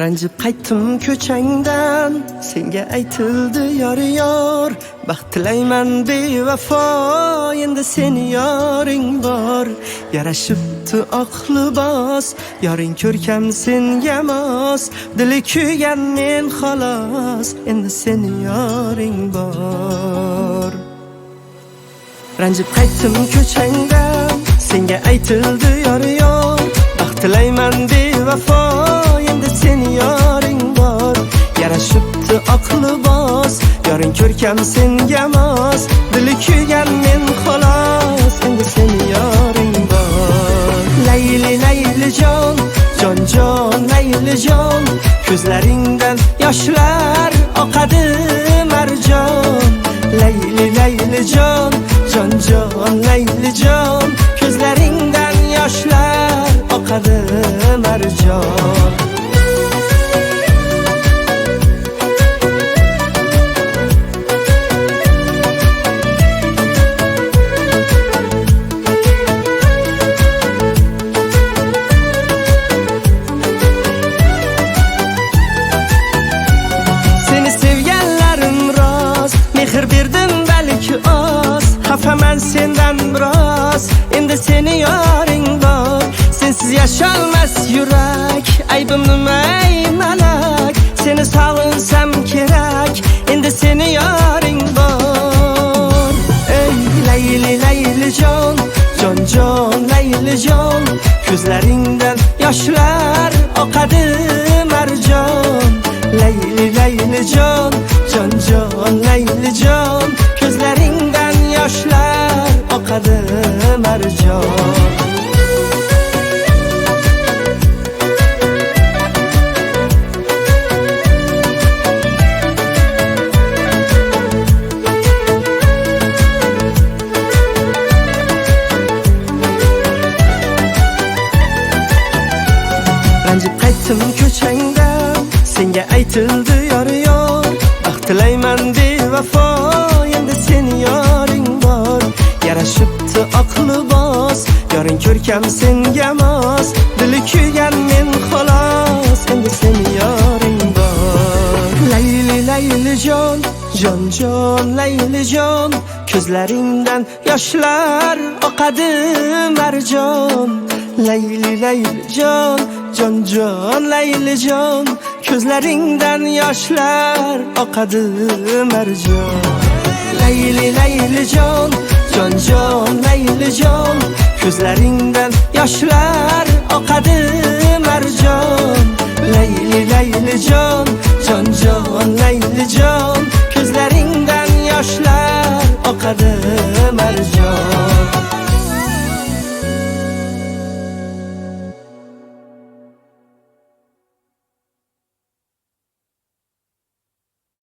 Ranjib qaytdim ko'changdan, senga aytildi yor baxt tilayman bevafo, endi seni yoring bor. Yarashibdi oq libos, yoring ko'rkam senga mos, dili kuygan men xolos, endi seni yoring bor. Ranjib qaytdim ko'changdan, senga aytildi yor baxt tilayman bevafo, endi seni yoring bor. Yarashibdi oq libos, yoring ko'rkam senga mos, dili kuygan men xolos, endi seni yoring bor. Layli layli jon, jon jon layli jon, ko'zlaringdan yoshlar oqadi marjon. Layli layli jon, jon jon layli jon, ko'zlaringdan yoshlar oqadi marjon. Seni sevganlarim rost, mehr berdim balki oz, xafaman sendan biroz, endi seni yoring bor. Sensiz yasholmas yurak, aybim nima ey malak, seni sog'insam kerak, endi seni yoring bor. Ey layli layli jon, jon jon layli jon, ko'zlaringdan yoshlar oqadi marjon. Layli layli jon, jon jon layli jon, ko'zlaringdan yoshlar oqadi marjon. Ranjib qaytdim ko'changdan, senga aytildi yor baxt tilayman bevafo, endi seni yoring bor. Yarashibdi oq libos, yoring ko'rkam senga mos, dili kuygan men xolos, endi seni yoring bor. Layli layli jon, jon jon layli jon, ko'zlaringdan yoshlar oqadi marjon. Layli layli jon, jon jon layli jon, ko'zlaringdan yoshlar oqadi marjon. Layli layli jon, jon jon layli jon, ko'zlaringdan yoshlar oqadi marjon. Layli layli jon, jon jon layli jon,